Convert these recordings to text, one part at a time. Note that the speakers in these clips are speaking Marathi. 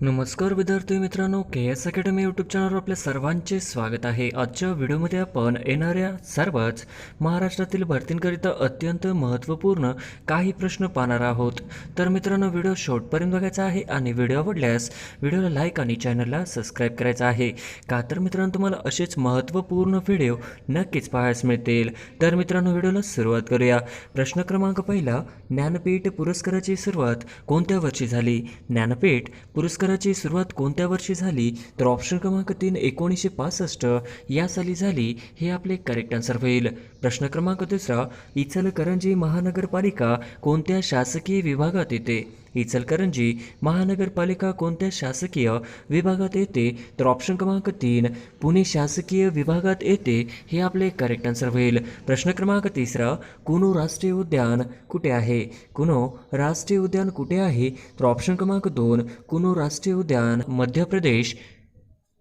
नमस्कार विद्यार्थी मित्रांनो, KS अकॅडमी यूट्यूब चॅनलवर आपल्या सर्वांचे स्वागत आहे। आजच्या व्हिडिओमध्ये आपण येणाऱ्या सर्वच महाराष्ट्रातील भरतींकरिता अत्यंत महत्त्वपूर्ण काही प्रश्न पाहणार आहोत। तर मित्रांनो, व्हिडिओ शेवटपर्यंत बघायचा आहे आणि व्हिडिओ आवडल्यास व्हिडिओला लाईक आणि चॅनलला सबस्क्राईब करायचं आहे। का तर मित्रांनो, तुम्हाला असेच महत्त्वपूर्ण व्हिडिओ नक्कीच पाहायला मिळतील। तर मित्रांनो, व्हिडिओला सुरुवात करूया। प्रश्न क्रमांक पहिला, ज्ञानपीठ पुरस्काराची सुरुवात कोणत्या वर्षी झाली? ज्ञानपीठ पुरस्काराची सुरुवात कोणत्या वर्षी झाली? तर ऑप्शन क्रमांक 3 1965 या साली झाली, हे आपले करेक्ट आन्सर होईल। प्रश्न क्रमांक दुसरा, इचलकरंजी महानगरपालिका कोणत्या शासकीय विभागात येते? इचलकरंजी महानगरपालिका कोणत्या शासकीय विभागात येते? तर ऑप्शन क्रमांक 3 पुणे शासकीय विभागात येते, हे आपले करेक्ट आन्सर होईल। प्रश्न क्रमांक तिसरा, कुनो राष्ट्रीय उद्यान कुठे आहे? कुनो राष्ट्रीय उद्यान कुठे आहे? तर ऑप्शन क्रमांक 2 कुनो राष्ट्रीय उद्यान मध्य प्रदेश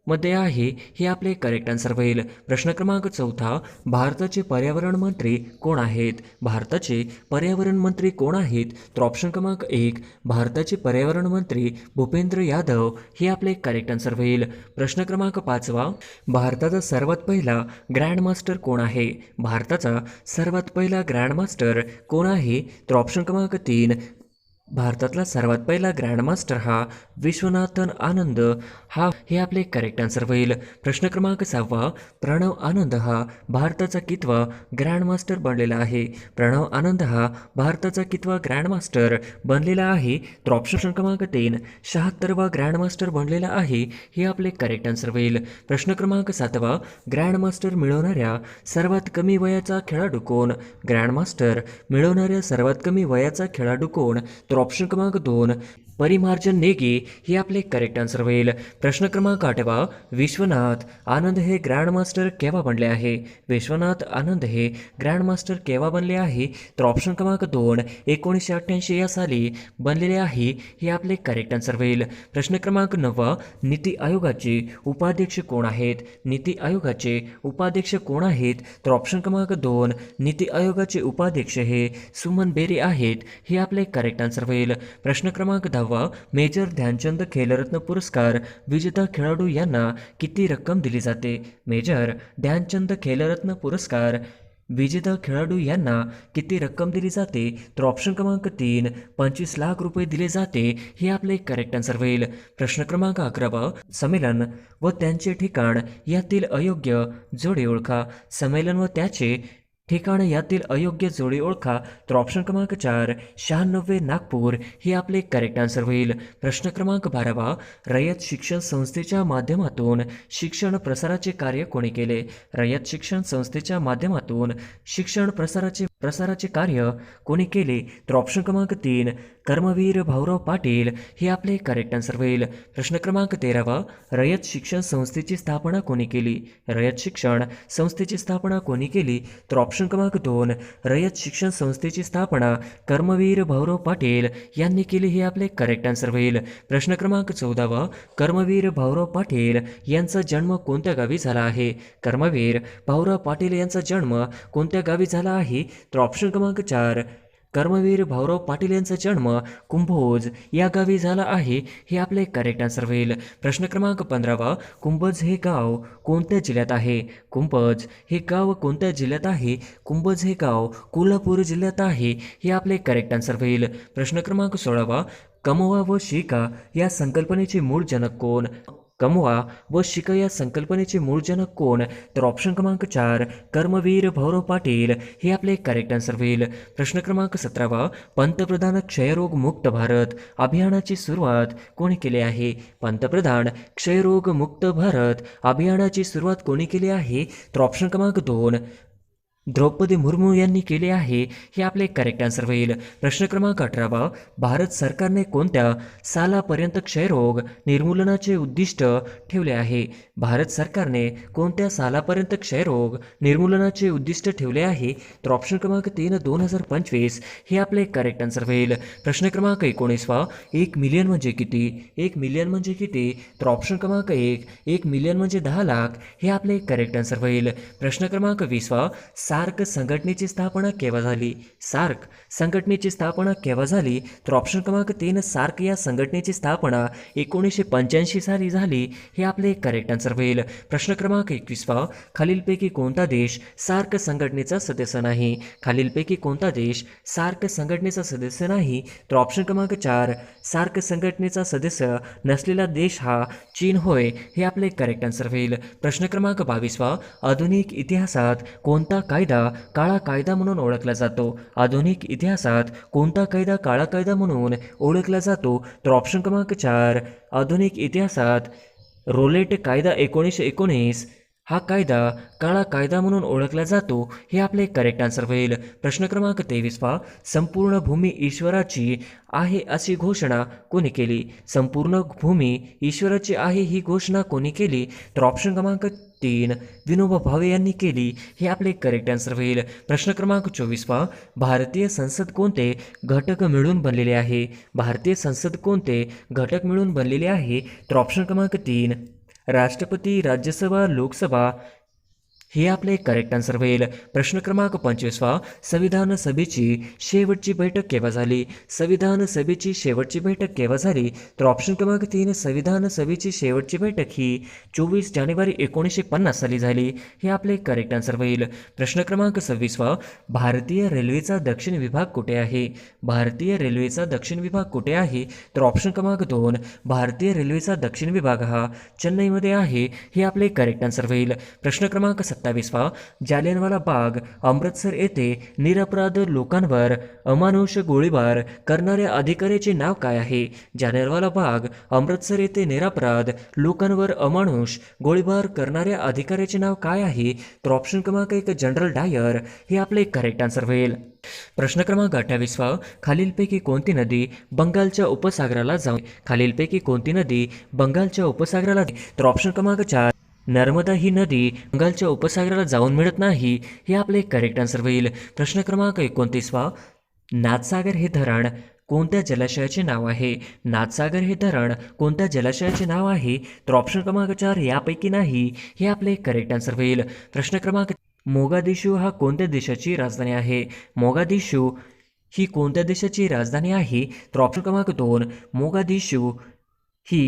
मध्ये आहे, हे आपले करेक्ट आन्सर होईल। प्रश्न क्रमांक चौथा, भारताचे पर्यावरण मंत्री कोण आहेत? भारताचे पर्यावरण मंत्री कोण आहेत? तर ऑप्शन क्रमांक 1 भारताचे पर्यावरण मंत्री भूपेंद्र यादव, हे आपले करेक्ट आन्सर होईल। प्रश्न क्रमांक पाचवा, भारताचा सर्वात पहिला ग्रँडमास्टर कोण आहे? भारताचा सर्वात पहिला ग्रँडमास्टर कोण आहे? तर ऑप्शन क्रमांक 3 भारतातला सर्वात पहिला ग्रँडमास्टर हा विश्वनाथन आनंद हे आपले करेक्ट आन्सर होईल। प्रश्न क्रमांक 6, प्रणव आनंद हा भारताचा कितवा ग्रँडमास्टर बनलेला आहे? प्रणव आनंद हा भारताचा कितवा ग्रँडमास्टर बनलेला आहे? तर ऑप्शन क्रमांक 3 76वा ग्रँडमास्टर बनलेला आहे, हे आपले करेक्ट आन्सर होईल। प्रश्न क्रमांक 7, ग्रँडमास्टर मिळवणाऱ्या सर्वात कमी वयाचा खेळाडू कोण? ग्रँडमास्टर मिळवणाऱ्या सर्वात कमी वयाचा खेळाडू कोण? तर ऑप्शन क्रमांक 2 परिमार्जन नेगी, हे आपले करेक्ट आन्सर होईल। प्रश्न क्रमांक 8, विश्वनाथ आनंद हे ग्रँडमास्टर केव्हा बनले आहे? विश्वनाथ आनंद हे ग्रँडमास्टर केव्हा बनले आहे? तर ऑप्शन क्रमांक 2 1988 या साली बनलेले आहे, हे आपले करेक्ट आन्सर होईल। प्रश्न क्रमांक 9, नीती आयोगाचे उपाध्यक्ष कोण आहेत? नीती आयोगाचे उपाध्यक्ष कोण आहेत? तर ऑप्शन क्रमांक 2 नीती आयोगाचे उपाध्यक्ष हे सुमन बेरी आहेत, हे आपले करेक्ट आन्सर होईल। प्रश्न क्रमांक 10, मेजर ध्यानचंद खेलरत्न पुरस्कार विजेता खेळाडू यांना किती रक्कम दिली जाते? मेजर ध्यानचंद खेलरत्न पुरस्कार विजेता खेळाडू यांना किती रक्कम दिली जाते? तर ऑप्शन क्रमांक 3 25 लाख रुपये दिले जाते, हे आपले करेक्ट आन्सर होईल। प्रश्न क्रमांक 11, संमेलन व त्यांचे ठिकाण यातील अयोग्य जोडी ओळखा। संमेलन व त्याचे ठिकाण यातील अयोग्य जोडी ओळखा। तर ऑप्शन क्रमांक 4 96 नागपूर, हे आपले करेक्ट आन्सर होईल। प्रश्न क्रमांक 12, रयत शिक्षण संस्थेच्या माध्यमातून शिक्षण प्रसाराचे कार्य कोणी केले? रयत शिक्षण संस्थेच्या माध्यमातून शिक्षण प्रसाराचे कार्य कोणी केले? तर ऑप्शन क्रमांक 3 कर्मवीर भाऊराव पाटील, हे आपले करेक्ट आन्सर होईल। प्रश्न क्रमांक 13, रयत शिक्षण संस्थेची स्थापना कोणी केली? रयत शिक्षण संस्थेची स्थापना कोणी केली? तर ऑप्शन क्रमांक 2 रयत शिक्षण संस्थेची स्थापना कर्मवीर भाऊराव पाटील यांनी केली, हे आपले करेक्ट आन्सर होईल। प्रश्न क्रमांक 14, कर्मवीर भाऊराव पाटील यांचा जन्म कोणत्या गावी झाला आहे? कर्मवीर भाऊराव पाटील यांचा जन्म कोणत्या गावी झाला आहे? तर ऑप्शन क्रमांक 4 कर्मवीर भाऊराव पाटील यांचा जन्म कुंभोज या गावी झाला आहे, हे आपले करेक्ट आन्सर होईल। प्रश्न क्रमांक 15, कुंभज हे गाव कोणत्या जिल्ह्यात आहे? कुंभज हे गाव कोणत्या जिल्ह्यात आहे? कुंभज हे गाव कोल्हापूर जिल्ह्यात आहे, हे आपले करेक्ट आन्सर होईल। प्रश्न क्रमांक 16, कमवा व शिका या संकल्पनेचे मूळ जनक कोण? कमवा व शिका या संकल्पनेचे मूळ जनक कोण? तर ऑप्शन क्रमांक 4 कर्मवीर भाऊराव पाटील, हे आपले करेक्ट आन्सर होईल। प्रश्न क्रमांक 17, पंतप्रधान क्षयरोग मुक्त भारत अभियानाची सुरुवात कोणी केली आहे? पंतप्रधान क्षयरोग मुक्त भारत अभियानाची सुरुवात कोणी केली आहे? तर ऑप्शन क्रमांक 2 द्रौपदी मुर्मू यांनी केले आहे, हे आपले करेक्ट आन्सर होईल। प्रश्न क्रमांक 18, भारत सरकारने कोणत्या सालापर्यंत क्षयरोग निर्मूलनाचे उद्दिष्ट ठेवले आहे? भारत सरकारने कोणत्या सालापर्यंत क्षयरोग निर्मूलनाचे उद्दिष्ट ठेवले आहे? तर ऑप्शन क्रमांक 3 2025, हे आपले करेक्ट आन्सर होईल। प्रश्न क्रमांक 19, 1 मिलियन म्हणजे किती? 1 मिलियन म्हणजे किती? तर ऑप्शन क्रमांक 1 1 मिलियन म्हणजे 10 लाख, हे आपले करेक्ट आन्सर होईल। प्रश्न क्रमांक 20, सार्क संघटनेची स्थापना केव्हा झाली? सार्क संघटनेची स्थापना केव्हा झाली? तर ऑप्शन क्रमांक 3 सार्क या संघटनेची स्थापना 1985 साली झाली. हे आपले करेक्ट आन्सर होईल. प्रश्न क्रमांक 21 खालीलपैकी कोणता देश सार्क संघटनेचा सदस्य नाही? खालीलपैकी कोणता देश सार्क संघटनेचा सदस्य नाही? तर ऑप्शन क्रमांक 4 सार्क संघटनेचा सदस्य नसलेला देश हा चीन होय. हे आपले करेक्ट आन्सर होईल. प्रश्न क्रमांक 22 आधुनिक इतिहासात कोणता कायदा काळा कायदा म्हणून ओळखला जातो? आधुनिक इतिहासात कोणता कायदा काळा कायदा म्हणून ओळखला जातो? तर ऑप्शन क्रमांक 4 आधुनिक इतिहासात रोलेट कायदा 1919 हा कायदा काळा कायदा म्हणून ओळखला जातो. हे आपले करेक्ट आन्सर होईल. प्रश्न क्रमांक 23 संपूर्ण भूमी ईश्वराची आहे अशी घोषणा कोणी केली? संपूर्ण भूमी ईश्वराची आहे ही घोषणा कोणी केली? तर ऑप्शन क्रमांक 3 विनोबा भावे यांनी केली. हे आपले करेक्ट आन्सर होईल. प्रश्न क्रमांक 24 भारतीय संसद कोणते घटक मिळून बनलेले आहे? भारतीय संसद कोणते घटक मिळून बनलेले आहे? तर ऑप्शन क्रमांक 3 राष्ट्रपती, राज्यसभा, लोकसभा हे आपले करेक्ट आन्सर होईल. प्रश्न क्रमांक 25 संविधान सभेची शेवटची बैठक केव्हा झाली? संविधान सभेची शेवटची बैठक केव्हा झाली? तर ऑप्शन क्रमांक 3 संविधान सभेची शेवटची बैठक ही 24 जानेवारी 1950 साली झाली. हे आपले करेक्ट आन्सर होईल. प्रश्न क्रमांक 26 भारतीय रेल्वेचा दक्षिण विभाग कुठे आहे? भारतीय रेल्वेचा दक्षिण विभाग कुठे आहे? तर ऑप्शन क्रमांक 2 भारतीय रेल्वेचा दक्षिण विभाग हा चेन्नईमध्ये आहे. हे आपले करेक्ट आन्सर होईल. प्रश्न क्रमांक 27 जालियनवाला बाग अमृतसर येथे निरपराध लोकांवर अमानुष गोळीबार करणाऱ्या अधिकाऱ्याचे नाव काय आहे? जालियनवाला बाग अमृतसर येथे निरपराध लोकांवर अमानुष गोळीबार करणाऱ्या अधिकाऱ्याचे नाव काय आहे? तर ऑप्शन क्रमांक 1 जनरल डायर हे आपले करेक्ट आन्सर होईल. प्रश्न क्रमांक 28 खालीलपैकी कोणती नदी बंगालच्या उपसागराला जाऊन खालीलपैकी कोणती नदी बंगालच्या उपसागराला? तर ऑप्शन क्रमांक 4 नर्मदा ही नदी बंगालच्या उपसागराला जाऊन मिळत नाही. हे आपले करेक्ट आन्सर होईल. प्रश्न क्रमांक 29 नाथसागर हे धरण कोणत्या जलाशयाचे नाव आहे? नाथसागर हे धरण कोणत्या जलाशयाचे नाव आहे? तर ऑप्शन क्रमांक 4 यापैकी नाही. हे आपले करेक्ट आन्सर होईल. प्रश्न क्रमांक मोगादिशू हा कोणत्या देशाची राजधानी आहे? मोगादिशू ही कोणत्या देशाची राजधानी आहे? तर ऑप्शन क्रमांक 2 मोगादिशू ही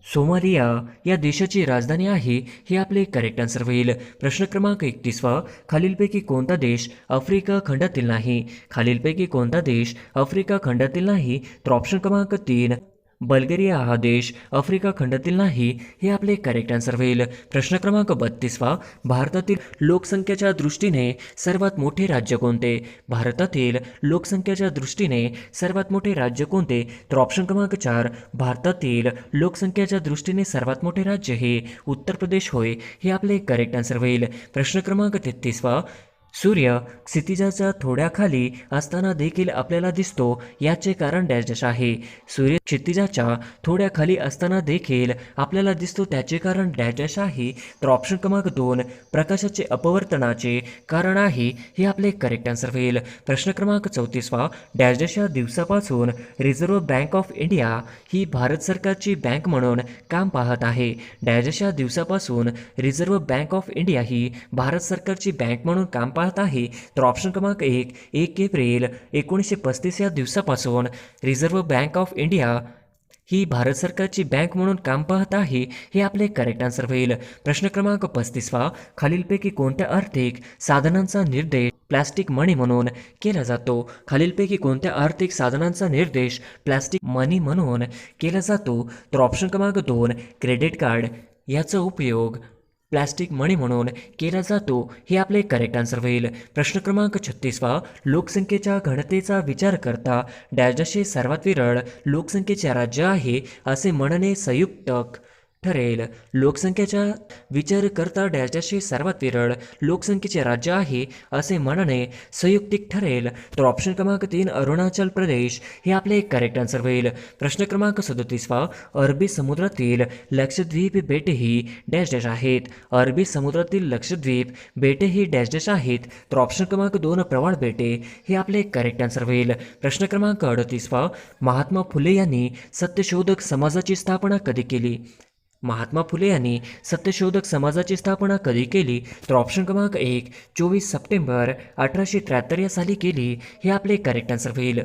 सोमालिया या देशाची राजधानी आहे. हे आपले करेक्ट आन्सर होईल. प्रश्न क्रमांक 31 खालीलपैकी कोणता देश आफ्रिका खंडातील नाही? खालीलपैकी कोणता देश आफ्रिका खंडातील नाही? तर ऑप्शन क्रमांक 3 बल्गेरिया हा देश आफ्रिका खंडातील नाही. हे आपले करेक्ट आन्सर होईल. प्रश्न क्रमांक 32 भारतातील लोकसंख्येच्या दृष्टीने सर्वात मोठे राज्य कोणते? भारतातील लोकसंख्येच्या दृष्टीने सर्वात मोठे राज्य कोणते? तर ऑप्शन क्रमांक 4 भारतातील लोकसंख्येच्या दृष्टीने सर्वात मोठे राज्य हे उत्तर प्रदेश होय. हे आपले करेक्ट आन्सर होईल. प्रश्न क्रमांक 33 सूर्य क्षितिजाच्या थोड्या खाली असताना देखील आपल्याला दिसतो याचे कारण डॅश डॅश आहे? सूर्य क्षितिजाच्या थोड्या खाली असताना देखील आपल्याला दिसतो त्याचे कारण डॅश डॅश आहे. तर ऑप्शन क्रमांक 2 प्रकाशाचे अपवर्तनाचे कारण आहे. हे आपले करेक्ट आन्सर होईल. प्रश्न क्रमांक 34 डॅश डॅश या दिवसापासून रिझर्व्ह बँक ऑफ इंडिया ही भारत सरकारची बँक म्हणून काम पाहत आहे. डॅश डॅश या दिवसापासून रिझर्व्ह बँक ऑफ इंडिया ही भारत सरकारची बँक म्हणून काम पाहत आहे. तर ऑप्शन क्रमांक 1 एप्रिल 1935 या दिवसापासून रिझर्व्ह बँक ऑफ इंडिया ही भारत सरकारची बँक म्हणून काम पाहत आहे. हे आपले करेक्ट आन्सर होईल. प्रश्न क्रमांक 35 खालीलपैकी कोणत्या आर्थिक साधनांचा निर्देश प्लास्टिक मनी म्हणून केला जातो? खालीलपैकी कोणत्या आर्थिक साधनांचा निर्देश प्लास्टिक मनी म्हणून केला जातो? तर ऑप्शन क्रमांक 2 क्रेडिट कार्ड याचा उपयोग प्लास्टिक मनी म्हणून केला जातो. हे आपले करेक्ट आन्सर होईल. प्रश्न क्रमांक 36 लोकसंख्येच्या घनतेचा विचार करता डॅश डॅश हे सर्वात विरळ लोकसंख्येचे राज्य आहे असे म्हणणे संयुक्तक ठरेल. लोकसंख्येचा विचार करता डॅश डॅश हे सर्वात विरळ लोकसंख्येचे राज्य आहे असे म्हणणे संयुक्तिक ठरेल. तर ऑप्शन क्रमांक 3 अरुणाचल प्रदेश हे आपले करेक्ट आन्सर होईल. प्रश्न क्रमांक 37 अरबी समुद्रातील लक्षद्वीप बेटे ही डॅश डॅश आहेत? अरबी समुद्रातील लक्षद्वीप बेटे ही डॅश डॅश आहेत. तर ऑप्शन क्रमांक 2 प्रवाळ बेटे हे आपले करेक्ट आन्सर होईल. प्रश्न क्रमांक 38 महात्मा फुले यांनी सत्यशोधक समाजाची स्थापना कधी केली? महात्मा फुले यांनी सत्यशोधक समाजाची स्थापना कधी केली? तर ऑप्शन क्रमांक 1 24 सप्टेंबर 1873 या साली केली. हे आपले करेक्ट आन्सर होईल.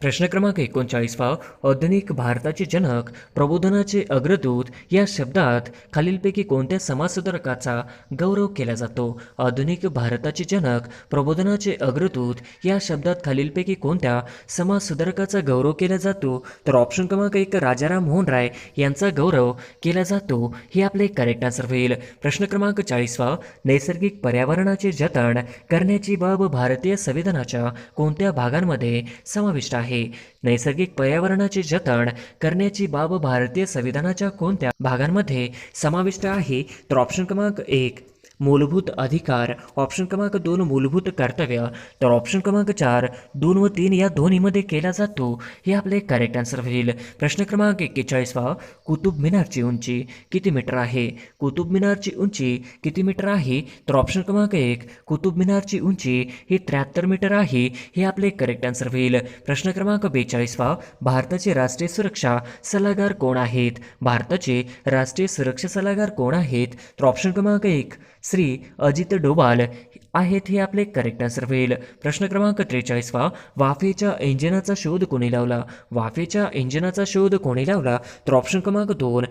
प्रश्न क्रमांक 39 आधुनिक भारताचे जनक, प्रबोधनाचे अग्रदूत या शब्दात खालीलपैकी कोणत्या समाजसुधारकाचा गौरव केला जातो? आधुनिक भारताचे जनक, प्रबोधनाचे अग्रदूत या शब्दात खालीलपैकी कोणत्या समाजसुधारकाचा गौरव केला जातो? तर ऑप्शन क्रमांक 1 राजाराम मोहन राय यांचा गौरव केला जातो. हे आपले करेक्ट आन्सर होईल. प्रश्न क्रमांक 40 नैसर्गिक पर्यावरणाचे जतन करण्याची बाब भारतीय संविधानाच्या कोणत्या भागांमध्ये समाविष्ट आहे? नैसर्गिक पर्यावरणाचे जतन करण्याची बाब भारतीय संविधानाच्या कोणत्या भागांमध्ये समाविष्ट आहे? तर ऑप्शन क्रमांक 1 मूलभूत अधिकार, ऑप्शन क्रमांक 2 मूलभूत कर्तव्य, तर ऑप्शन क्रमांक 4 2 व 3 या दोन्हीमध्ये केला जातो. हे आपले करेक्ट आन्सर होईल. प्रश्न क्रमांक 41 कुतुब मिनारची उंची किती मीटर आहे? कुतुब मिनारची उंची किती मीटर आहे? तर ऑप्शन क्रमांक 1 कुतुब मिनारची उंची ही 73 मीटर आहे. हे आपले करेक्ट आन्सर होईल. प्रश्न क्रमांक 42 भारताचे राष्ट्रीय सुरक्षा सल्लागार कोण आहेत? भारताचे राष्ट्रीय सुरक्षा सल्लागार कोण आहेत? तर ऑप्शन क्रमांक 1 श्री अजित डोभाल आहेत. हे आपले करेक्ट आन्सर होईल. प्रश्न क्रमांक 43 वाफेच्या इंजिनाचा शोध कोणी लावला? वाफेच्या इंजिनाचा शोध कोणी लावला? तर ऑप्शन क्रमांक 2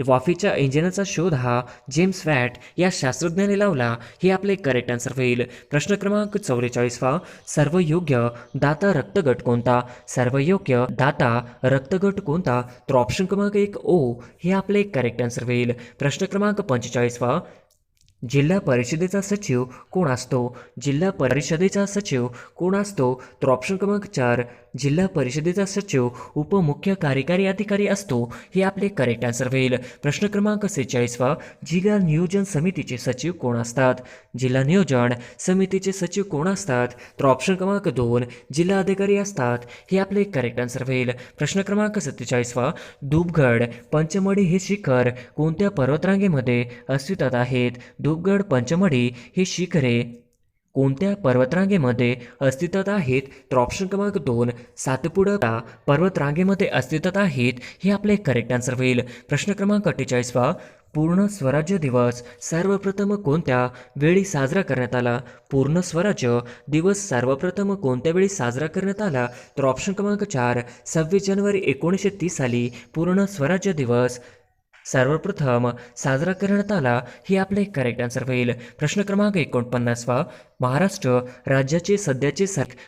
वाफेच्या इंजिनाचा शोध हा जेम्स वॅट या शास्त्रज्ञाने लावला. हे आपले करेक्ट आन्सर होईल. प्रश्न क्रमांक 44 सर्वयोग्य दाता रक्तगट कोणता? सर्वयोग्य दाता रक्तगट कोणता? तर ऑप्शन क्रमांक 1 ओ. हे आपले करेक्ट आन्सर होईल. प्रश्न क्रमांक 45 जिल्हा परिषदेचा सचिव कोण असतो? जिल्हा परिषदेचा सचिव कोण असतो? तर ऑप्शन क्रमांक 4 जिल्हा परिषदेचा सचिव उपमुख्य कार्यकारी अधिकारी असतो. हे आपले करेक्ट आन्सर होईल. प्रश्न क्रमांक 46 जिल्हा नियोजन समितीचे सचिव कोण असतात? जिल्हा नियोजन समितीचे सचिव कोण असतात? तर ऑप्शन क्रमांक 2 जिल्हा अधिकारी असतात. हे आपले करेक्ट आन्सर होईल. प्रश्न क्रमांक 47 धूपगड पंचमढी हे शिखर कोणत्या पर्वतरांगेमध्ये अस्तित्वात आहेत? धूपगड पंचमढी ही शिखरे कोणत्या पर्वतरांगेमध्ये अस्तित्वात आहेत? तर ऑप्शन क्रमांक 2 सातपुडा पर्वतरांगेमध्ये अस्तित्वात आहेत. हे आपले करेक्ट आन्सर होईल. प्रश्न क्रमांक 48 पूर्ण स्वराज्य दिवस सर्वप्रथम कोणत्या वेळी साजरा करण्यात आला? पूर्ण स्वराज्य दिवस सर्वप्रथम कोणत्या वेळी साजरा करण्यात आला? तर ऑप्शन क्रमांक 4 26 जानेवारी 1930 साली पूर्ण स्वराज्य दिवस सर्वप्रथम साजरा करण्यात आला. हे आपले करेक्ट आन्सर होईल. प्रश्न क्रमांक 49 महाराष्ट्र राज्याचे सध्याचे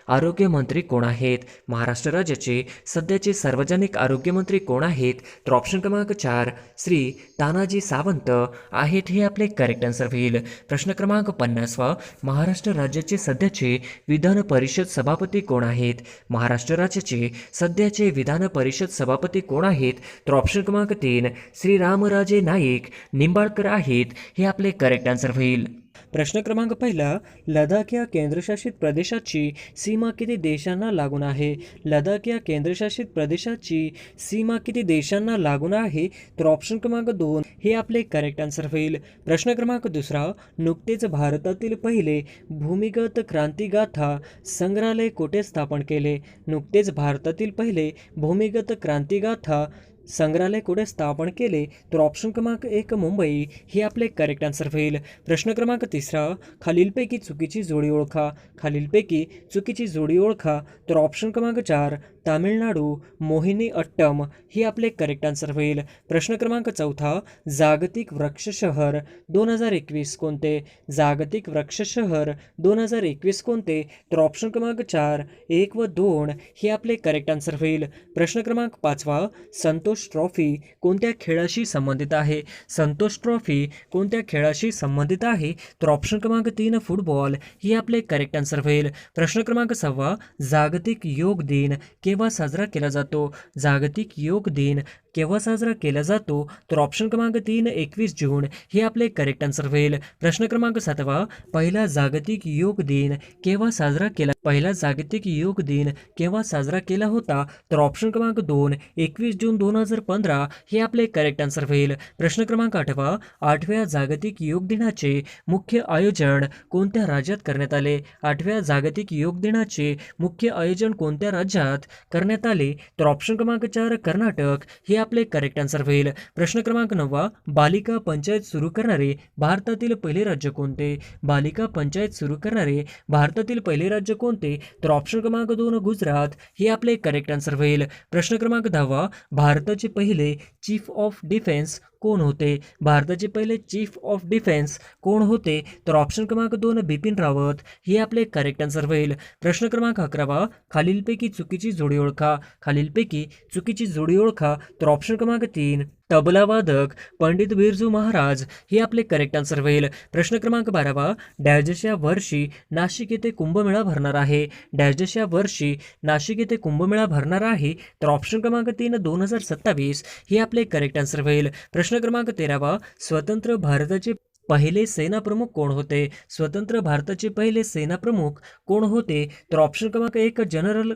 आरोग्य मंत्री कोण आहेत? महाराष्ट्र राज्याचे सध्याचे सार्वजनिक आरोग्य मंत्री कोण आहेत? तर ऑप्शन क्रमांक 4 श्री तानाजी सावंत आहेत. हे आपले करेक्ट आन्सर होईल. प्रश्न क्रमांक 50 महाराष्ट्र राज्याचे सध्याचे विधान परिषद सभापती कोण आहेत? महाराष्ट्र राज्याचे सध्याचे विधान परिषद सभापती कोण आहेत? तर ऑप्शन क्रमांक 3 श्री रामराजे नाईक निंबाळकर आहेत. हे आपले करेक्ट आन्सर होईल. प्रश्न क्रमांक 1 लडाख या केंद्रशासित प्रदेशाची सीमा किती देशांना लागून आहे? लडाख या केंद्रशासित प्रदेशाची सीमा किती देशांना लागून आहे? तर ऑप्शन क्रमांक 2 हे आपले करेक्ट आन्सर होईल. प्रश्न क्रमांक 2 नुकतेच भारतातील पहिले भूमिगत क्रांतिगाथा संग्रहालय कोठे स्थापन केले? नुकतेच भारतातील पहिले भूमिगत क्रांतिगाथा संग्रहालय कुठे स्थापन केले? तर ऑप्शन क्रमांक 1 मुंबई. हे आपले करेक्ट आन्सर होईल. प्रश्न क्रमांक 3 खालीलपैकी चुकीची जोडी ओळखा. खालीलपैकी चुकीची जोडी ओळखा. तर ऑप्शन क्रमांक 4 तामिळनाडू मोहिनी अट्टम. हे आपले करेक्ट आन्सर होईल. प्रश्न क्रमांक 4 जागतिक वृक्ष शहर 2021 कोणते? जागतिक वृक्ष शहर 2021 कोणते? तर ऑप्शन क्रमांक 4 1 व 2 हे आपले करेक्ट आन्सर होईल. प्रश्न क्रमांक 5 संतोष ट्रॉफी कोणत्या खेळाशी संबंधित आहे? संतोष ट्रॉफी कोणत्या खेळाशी संबंधित आहे? तर ऑप्शन क्रमांक 3 फुटबॉल. हे आपले करेक्ट आन्सर होईल. प्रश्न क्रमांक 6 जागतिक योग दिन केव्हा साजरा केला जातो? जागतिक योग दिन केव्हा साजरा केला जातो? तर ऑप्शन क्रमांक 3 21 जून. हे आपले करेक्ट आन्सर होईल. प्रश्न क्रमांक 7 पहिला जागतिक योग दिन केव्हा साजरा केला? पहिला जागतिक योग दिन केव्हा साजरा केला होता? तर ऑप्शन क्रमांक 2 21 जून 2015. हे आपले करेक्ट आन्सर होईल. प्रश्न क्रमांक 8 8व्या जागतिक योग दिनाचे मुख्य आयोजन कोणत्या राज्यात करण्यात आले? 8व्या जागतिक योग दिनाचे मुख्य आयोजन कोणत्या राज्यात करण्यात आले? तर ऑप्शन क्रमांक 4 कर्नाटक. हे आपले करेक्ट आन्सर होईल. प्रश्न क्रमांक 9 बालिका पंचायत सुरू करणारे भारतातील पहिले राज्य कोणते? बालिका पंचायत सुरू करणारे भारतातील पहिले राज्य कोणते? तर ऑप्शन क्रमांक 2 गुजरात हे आपले करेक्ट आन्सर होईल. प्रश्न क्रमांक 10 भारताचे पहिले चीफ ऑफ डिफेन्स कोण होते? भारताचे पहिले चीफ ऑफ डिफेन्स कोण होते? तर ऑप्शन क्रमांक 2 बिपिन रावत हे आपले करेक्ट आन्सर होईल. प्रश्न क्रमांक 11 खालीलपैकी चुकीची जोडी ओळखा. खालीलपैकी चुकीची जोडी ओळखा. तर ऑप्शन क्रमांक 3 तबलावादक पंडित बिरजू महाराज हे आपले करेक्ट आन्सर होईल. प्रश्न क्रमांक 12 डॅशच्या वर्षी नाशिक येथे कुंभमेळा भरणार आहे. डॅशच्या वर्षी नाशिक येथे कुंभमेळा भरणार आहे. तर ऑप्शन क्रमांक 3 2027 हे आपले करेक्ट आन्सर होईल. प्रश्न क्रमांक 13 स्वतंत्र भारताचे पहिले सेनाप्रमुख कोण होते? स्वतंत्र भारताचे पहिले सेनाप्रमुख कोण होते? तर ऑप्शन क्रमांक 1 जनरल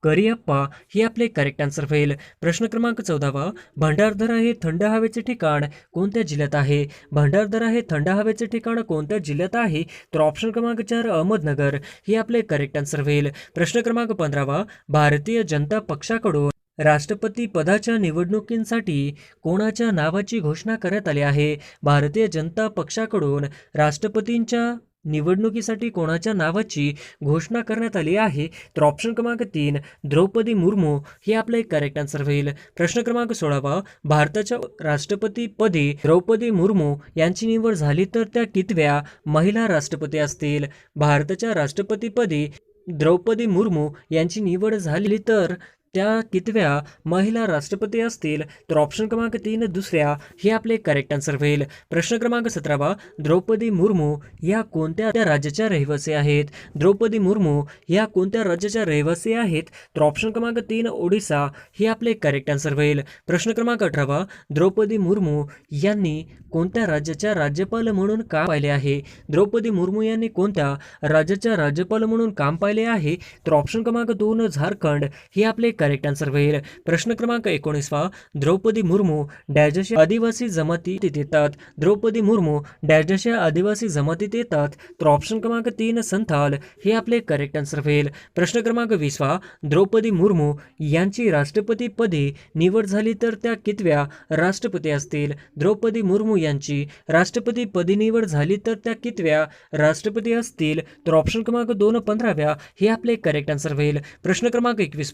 करिअप्पा हे आपले करेक्ट आन्सर होईल. प्रश्न क्रमांक 14 भंडारदरा हे थंड हवेचे ठिकाण कोणत्या जिल्ह्यात आहे? भंडारदरा हे थंड हवेचे ठिकाण कोणत्या जिल्ह्यात आहे? तर ऑप्शन क्रमांक 4 अहमदनगर हे आपले करेक्ट आन्सर होईल. प्रश्न क्रमांक 15 भारतीय जनता पक्षाकडून राष्ट्रपती पदाच्या निवडणुकीसाठी कोणाच्या नावाची घोषणा करण्यात आली आहे? भारतीय जनता पक्षाकडून राष्ट्रपतींच्या निवडणुकीसाठी कोणाच्या नावाची घोषणा करण्यात आली आहे? तर ऑप्शन क्रमांक 3 द्रौपदी मुर्मू हे आपले करेक्ट आन्सर होईल. प्रश्न क्रमांक 16 भारताच्या राष्ट्रपतीपदी द्रौपदी मुर्मू यांची निवड झाली तर त्या कितव्या महिला राष्ट्रपती असतील? भारताच्या राष्ट्रपतीपदी द्रौपदी मुर्मू यांची निवड झाली तर त्या कितव्या महिला राष्ट्रपती असतील? तर ऑप्शन क्रमांक 3 दुसऱ्या हे आपले करेक्ट आन्सर होईल. प्रश्न क्रमांक 17 द्रौपदी मुर्मू या कोणत्या राज्याच्या रहिवासी आहेत? द्रौपदी मुर्मू या कोणत्या राज्याच्या रहिवासी आहेत? तर ऑप्शन क्रमांक 3 ओडिसा हे आपले करेक्ट आन्सर होईल. प्रश्न क्रमांक 18 द्रौपदी मुर्मू यांनी कोणत्या राज्याच्या राज्यपाल म्हणून काम पाहिले आहे? द्रौपदी मुर्मू यांनी कोणत्या राज्याच्या राज्यपाल म्हणून काम पाहिले आहे? तर ऑप्शन क्रमांक 2 झारखंड हे आपले करेक्ट आन्सर होईल. प्रश्न क्रमांक 19 द्रौपदी मुर्मू डॅशच्या आदिवासी जमातीत येतात. द्रौपदी मुर्मू डॅशच्या आदिवासी जमातीत येतात. तर ऑप्शन क्रमांक 3 संथाल हे आपले करेक्ट आन्सर होईल. प्रश्न क्रमांक 20 द्रौपदी मुर्मू यांची राष्ट्रपतीपदी निवड झाली तर त्या कितव्या राष्ट्रपती असतील? द्रौपदी मुर्मू यांची राष्ट्रपतीपदी निवड झाली तर त्या कितव्या राष्ट्रपती असतील? तर ऑप्शन क्रमांक 2 15व्या हे आपले करेक्ट आन्सर होईल. प्रश्न क्रमांक 21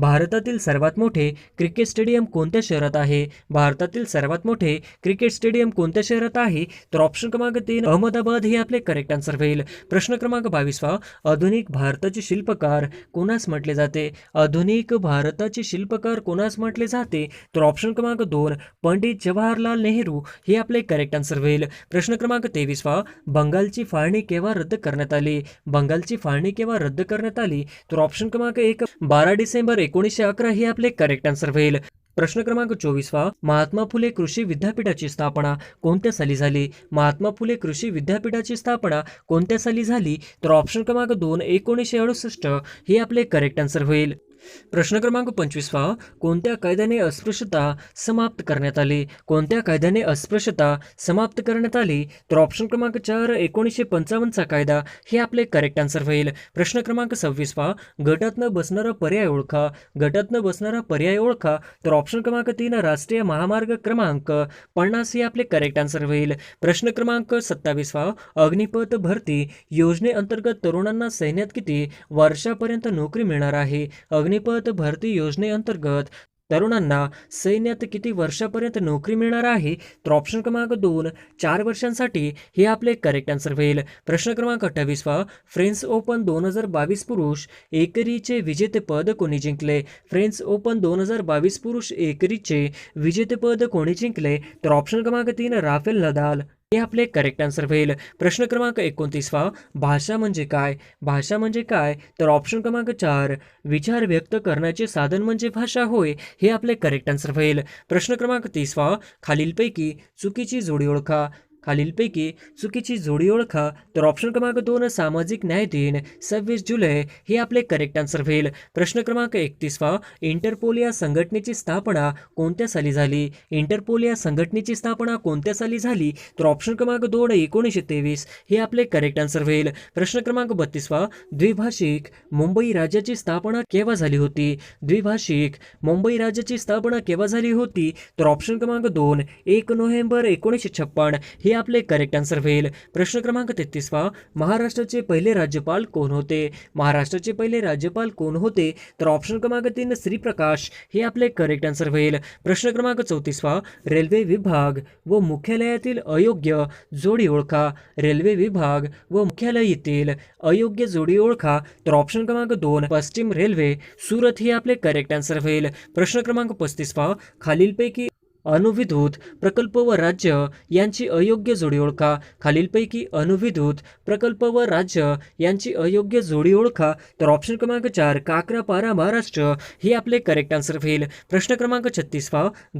भारतातील सर्वात मोठे क्रिकेट स्टेडियम कोणत्या शहरात आहे? भारतातील सर्वात मोठे क्रिकेट स्टेडियम कोणत्या शहरात आहे? तर ऑप्शन क्रमांक 3 अहमदाबाद हे आपले करेक्ट आन्सर होईल. प्रश्न क्रमांक 22 आधुनिक भारताचे शिल्पकार कोणास म्हटले जाते? आधुनिक भारताचे शिल्पकार कोणास म्हटले जाते? तर ऑप्शन क्रमांक 2 पंडित जवाहरलाल नेहरू हे आपले करेक्ट आन्सर होईल. प्रश्न क्रमांक 23 बंगालची फाळणी केव्हा रद्द करण्यात आली? बंगालची फाळणी केव्हा रद्द करण्यात आली? तर ऑप्शन क्रमांक 1 12 डिसेंबर 1911 हे आपले करेक्ट आन्सर होईल. प्रश्न क्रमांक 24 महात्मा फुले कृषी विद्यापीठाची स्थापना कोणत्या साली झाली? महात्मा फुले कृषी विद्यापीठाची स्थापना कोणत्या साली झाली? तर ऑप्शन क्रमांक 2 1968 हे आपले करेक्ट आन्सर होईल. प्रश्न क्रमांक 25 कोणत्या कायद्याने अस्पृश्यता समाप्त करण्यात आली? कोणत्या कायद्याने अस्पृश्यता समाप्त करण्यात आली? तर ऑप्शन क्रमांक 4 1955 कायदा हे आपले करेक्ट आन्सर होईल. प्रश्न क्रमांक 26 गटातनं बसणारा पर्याय ओळखा. गटातनं बसणारा पर्याय ओळखा. तर ऑप्शन क्रमांक 3 राष्ट्रीय महामार्ग क्रमांक 50 हे आपले करेक्ट आन्सर होईल. प्रश्न क्रमांक 27 अग्निपथ भरती योजनेअंतर्गत तरुणांना सैन्यात किती वर्षापर्यंत नोकरी मिळणार आहे? अग्निपथ भरती योजनेअंतर्गत तरुणांना सैन्यात किती वर्षापर्यंत नोकरी मिळणार आहे? तर ऑप्शन क्रमांक 2 4 वर्षांसाठी हे आपले करेक्ट आन्सर होईल. प्रश्न क्रमांक 28 फ्रेंच ओपन 2022 पुरुष एकेरीचे विजेतेपद कोणी जिंकले? फ्रेंच ओपन 2022 पुरुष एकेरीचे विजेतेपद कोणी जिंकले? तर ऑप्शन क्रमांक 3 राफेल नदाल हे आपले करेक्ट आन्सर होईल. प्रश्न क्रमांक 29 भाषा म्हणजे काय? भाषा म्हणजे काय? तर ऑप्शन क्रमांक 4 विचार व्यक्त करण्याचे साधन म्हणजे भाषा होय हे आपले करेक्ट आन्सर होईल. प्रश्न क्रमांक 30 खालीलपैकी चुकीची जोडी ओळखा. खालीलपैकी चुकीची जोडी ओळखा. तर ऑप्शन क्रमांक 2 सामाजिक न्याय दिन 26 जुलै हे आपले करेक्ट आन्सर होईल. प्रश्न क्रमांक 31 इंटरपोल या संघटनेची स्थापना कोणत्या साली झाली? इंटरपोल या संघटनेची स्थापना कोणत्या साली झाली? तर ऑप्शन क्रमांक 2 1923 हे आपले करेक्ट आन्सर होईल. प्रश्न क्रमांक 32 द्विभाषिक मुंबई राज्याची स्थापना केव्हा झाली होती? द्विभाषिक मुंबई राज्याची स्थापना केव्हा झाली होती? तर ऑप्शन क्रमांक 2 1 नोव्हेंबर 1956 हे आपले करेक्ट आन्सर होईल. प्रश्न क्रमांक 33 महाराष्ट्राचे पहिले राज्यपाल कोण होते? महाराष्ट्राचे पहिले राज्यपाल कोण होते? तर ऑप्शन क्रमांक 3 श्रीप्रकाश हे आपले करेक्ट आन्सर होईल. प्रश्न क्रमांक 34 रेल्वे विभाग व मुख्यालयातील अयोग्य जोडी ओळखा. रेल्वे विभाग व मुख्यालयातील अयोग्य जोडी ओळखा. तर ऑप्शन क्रमांक 2 पश्चिम रेल्वे सुरत हे आपले करेक्ट आन्सर होईल. प्रश्न क्रमांक 35 खालीलपैकी अणुविद्युत प्रकल्प व राज्य यांची अयोग्य जोडी ओळखा. खालीलपैकी अणुविद्युत प्रकल्प व राज्य यांची अयोग्य जोडी ओळखा. तर ऑप्शन क्रमांक 4 काकरापारा महाराष्ट्र हे आपले करेक्ट आन्सर होईल. प्रश्न क्रमांक 36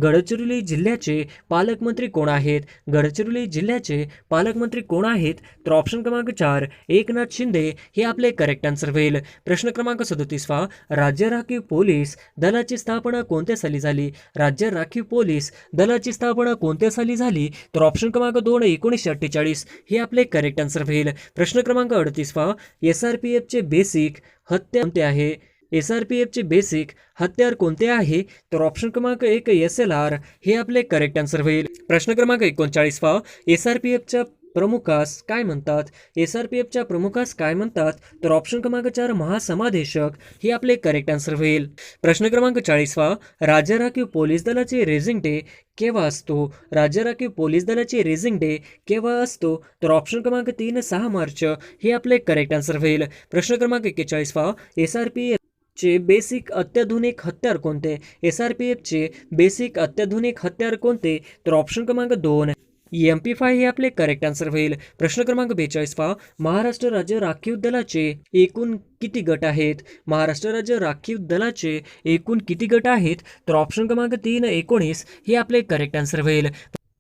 गडचिरोली जिल्ह्याचे पालकमंत्री कोण आहेत? गडचिरोली जिल्ह्याचे पालकमंत्री कोण आहेत? तर ऑप्शन क्रमांक 4 एकनाथ शिंदे हे आपले करेक्ट आन्सर होईल. प्रश्न क्रमांक 37 राज्य राखीव पोलीस दलाची स्थापना कोणत्या साली झाली? राज्य राखीव पोलीस दलाची स्थापना कोणत्या साली झाली? तर ऑप्शन क्रमांक 2 1948 हे आपले करेक्ट आन्सर होईल. प्रश्न क्रमांक 38 SRPF चे बेसिक हत्यार कोणते आहे? SRPF चे बेसिक हत्यार कोणते आहे? तर ऑप्शन क्रमांक 1 SLR हे आपले करेक्ट आन्सर होईल. प्रश्न क्रमांक 39 SRPFच्या प्रमुखास काय म्हणतात? SRPFच्या प्रमुखास काय म्हणतात? तर ऑप्शन क्रमांक 4 महासमादेशक हे आपले करेक्ट आन्सर होईल. प्रश्न क्रमांक 40 राज्य राखीव पोलीस दलाचे रेझिंग डे केव्हा असतो? राज्य राखीव पोलीस दलाचे रेझिंग डे केव्हा असतो? तर ऑप्शन क्रमांक 3 6 मार्च हे आपले करेक्ट आन्सर होईल. प्रश्न क्रमांक 41 SRPF चे बेसिक अत्याधुनिक हत्यार कोणते? SRPF चे बेसिक अत्याधुनिक हत्यार कोणते? तर ऑप्शन क्रमांक 2 MP5 हे आपले करेक्ट आन्सर होईल. प्रश्न क्रमांक 42 महाराष्ट्र राज्य राखीव दलाचे एकूण किती गट आहेत? महाराष्ट्र राज्य राखीव दलाचे एकूण किती गट आहेत? तर ऑप्शन क्रमांक 3 19 हे आपले करेक्ट आन्सर होईल.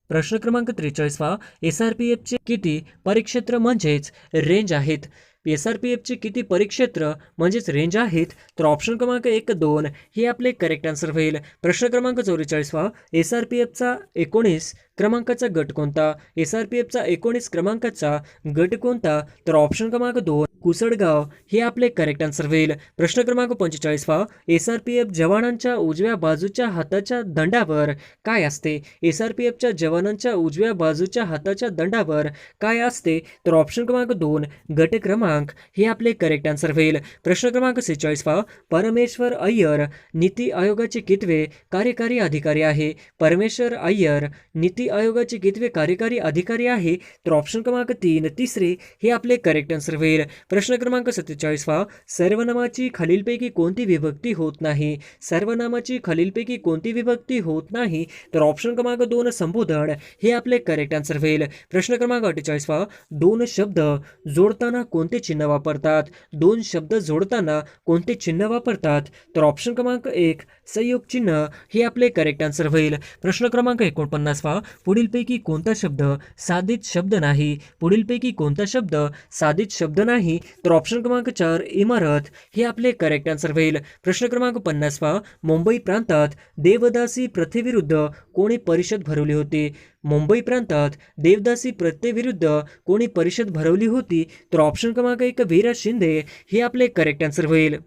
प्रश्न क्रमांक 43 SRPFचे किती परिक्षेत्र म्हणजेच रेंज आहेत? SRPFचे किती परिक्षेत्र म्हणजेच रेंज आहेत? तर ऑप्शन क्रमांक 1 2 हे आपले करेक्ट आन्सर होईल. प्रश्न क्रमांक 44 SRPFचा 19 क्रमांकाचा गट कोणता? SRPFचा 19 क्रमांकाचा गट कोणता? तर ऑप्शन क्रमांक 2 कुसडगाव हे आपले करेक्ट आन्सर होईल. प्रश्न क्रमांक 45 SRPF जवानांच्या उजव्या बाजूच्या हाताच्या दंडावर काय असते? SRPFच्या जवानांच्या उजव्या बाजूच्या हाताच्या दंडावर काय असते? तर ऑप्शन क्रमांक 2 गट क्रमांक हे आपले करेक्ट आन्सर होईल. प्रश्न क्रमांक 46 परमेश्वर अय्यर नीती आयोगाचे कितवे कार्यकारी अधिकारी आहे? परमेश्वर अय्यर नीती आयोगाचे कितवे कार्यकारी अधिकारी आहे? तर ऑप्शन क्रमांक 3 तिसरे हे आपले करेक्ट आन्सर होईल. प्रश्न क्रमांक 47 सर्वनामाची खालीलपैकी कोणती विभक्ती होत नाही? सर्वनामाची खालीलपैकी कोणती विभक्ती होत नाही? तर ऑप्शन क्रमांक 2 संबोधन हे आपले करेक्ट आन्सर होईल. प्रश्न क्रमांक 48 दोन शब्द जोडताना कोणते चिन्ह वापरतात? दोन शब्द जोडताना कोणते चिन्ह वापरतात? तर ऑप्शन क्रमांक 1 संयोग चिन्ह हे आपले करेक्ट आन्सर होईल. प्रश्न क्रमांक 49 पुढीलपैकी कोणता शब्द साधित शब्द नाही? पुढीलपैकी कोणता शब्द साधित शब्द नाही? तर ऑप्शन क्रमांक 4 इमारत हे आपले करेक्ट आन्सर होईल. प्रश्न क्रमांक 50 मुंबई प्रांतात देवदासी प्रथेविरुद्ध कोणी परिषद भरवली होती? मुंबई प्रांतात देवदासी प्रथेविरुद्ध कोणी परिषद भरवली होती? तर ऑप्शन क्रमांक 1 वीरा शिंदे हे आपले करेक्ट आन्सर होईल.